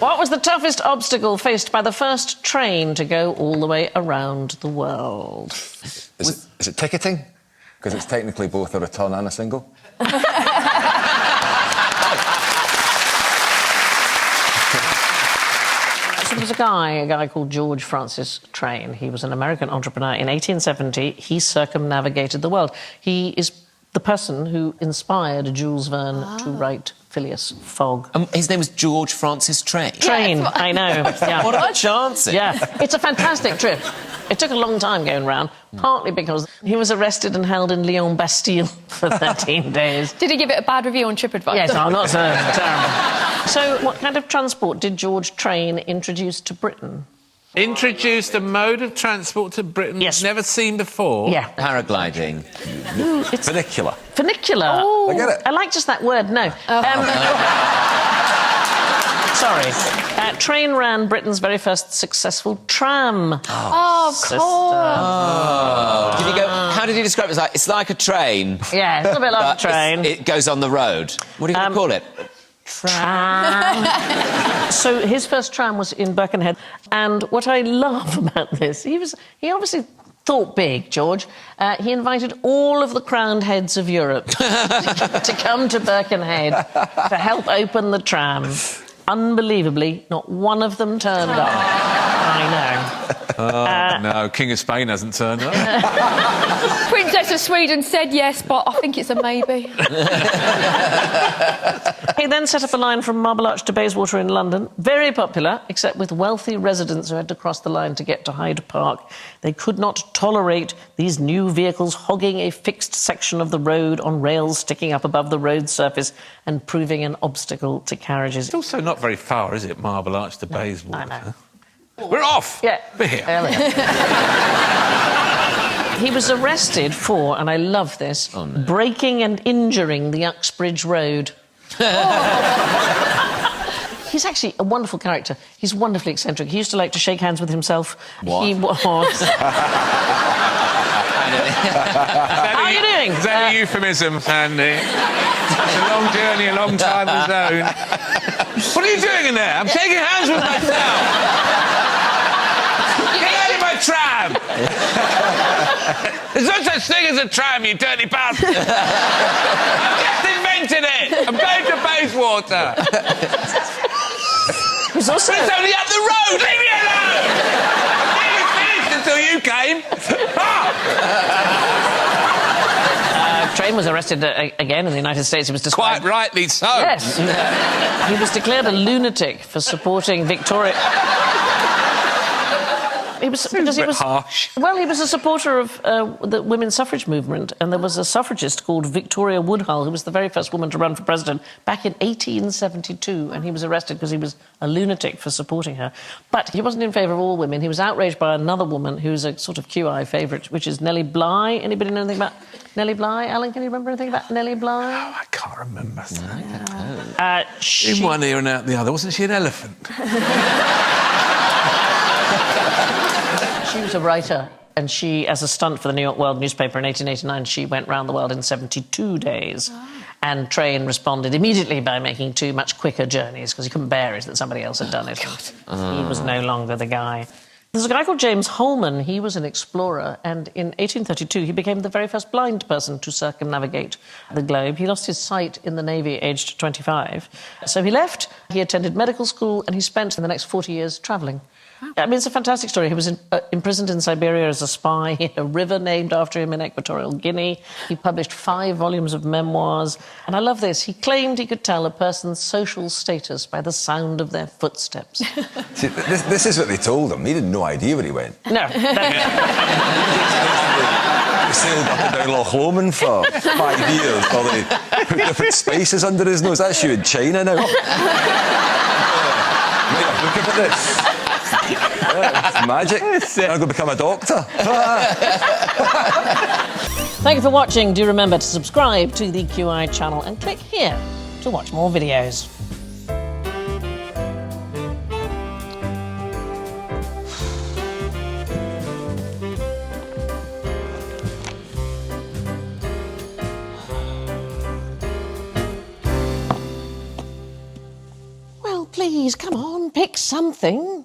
What was the toughest obstacle faced by the first train to go all the way around the world? Is it ticketing? Because it's technically both a return and a single. So there was a guy called George Francis Train. He was an American entrepreneur. In 1870, he circumnavigated the world. He is the person who inspired Jules Verne to write Phileas Fogg. His name was George Francis Train? Train, I know. Yeah. What are the chances? Yeah, it's a fantastic trip. It took a long time going round, partly because he was arrested and held in Lyon Bastille for 13 days. Did he give it a bad review on TripAdvisor? Yes, I'm not so terrible. So what kind of transport did George Train introduce to Britain? Introduced a mode of transport to Britain never seen before? Yeah. Paragliding. Ooh, it's Funicular. Funicular. I get it. I like just that word, no. Sorry. Train ran Britain's very first successful tram. Oh, of course. Oh. Did he go... How did he describe it? It's like a train. Yeah, it's a bit like a train. It goes on the road. What are you going to call it? Tram. So his first tram was in Birkenhead, and what I love about this, he obviously thought big, George. He invited all of the crowned heads of Europe to come to Birkenhead to help open the tram. Unbelievably, not one of them turned up. I know. No, King of Spain hasn't turned up. Princess of Sweden said yes, but I think it's a maybe. He then set up a line from Marble Arch to Bayswater in London. Very popular, except with wealthy residents who had to cross the line to get to Hyde Park. They could not tolerate these new vehicles hogging a fixed section of the road on rails sticking up above the road surface and proving an obstacle to carriages. It's also not very far, is it, Marble Arch to Bayswater? I know. We're off! Yeah. We're here. He was arrested for, and I love this, breaking and injuring the Uxbridge Road. He's actually a wonderful character. He's wonderfully eccentric. He used to like to shake hands with himself. What? He was... How are you doing? Is that a euphemism, Sandi? It's a long journey, a long time of his own. What are you doing in there? I'm shaking hands with myself. Get out of my tram! There's no such thing as a tram, you dirty bastard! I've just invented it! I'm going to Bayswater! He's also... But it's only up the road! Leave me alone! I didn't finish until you came! Train was arrested again in the United States. He was described... Quite rightly so. Yes. He was declared a lunatic for supporting Victoria... He was harsh. Well, he was a supporter of the women's suffrage movement, and there was a suffragist called Victoria Woodhull, who was the very first woman to run for president back in 1872, and he was arrested because he was a lunatic for supporting her. But he wasn't in favour of all women. He was outraged by another woman who's a sort of QI favourite, which is Nelly Bllye. Anybody know anything about Nelly Bllye? Alan, can you remember anything about Nelly Bllye? Oh, I can't remember. She... In one ear and out the other. Wasn't she an elephant? She was a writer, and she, as a stunt for the New York World newspaper in 1889, she went round the world in 72 days. And Train responded immediately by making 2 much quicker journeys, because he couldn't bear it that somebody else had done it. He was no longer the guy. There's a guy called James Hullman. He was an explorer, and in 1832 he became the very first blind person to circumnavigate the globe. He lost his sight in the Navy aged 25. So he left, he attended medical school, and he spent the next 40 years travelling. I mean, it's a fantastic story. He was imprisoned in Siberia as a spy. He had a river named after him in Equatorial Guinea. He published 5 volumes of memoirs. And I love this. He claimed he could tell a person's social status by the sound of their footsteps. See, this is what they told him. He had no idea where he went. No. He sailed up and down Loch Lomond for 5 years while they put different spices under his nose. That's you in China now. Look at this. Yeah, it's magic. I'm going to become a doctor. Thank you for watching. Do remember to subscribe to the QI channel and click here to watch more videos. Well, please, come on, pick something.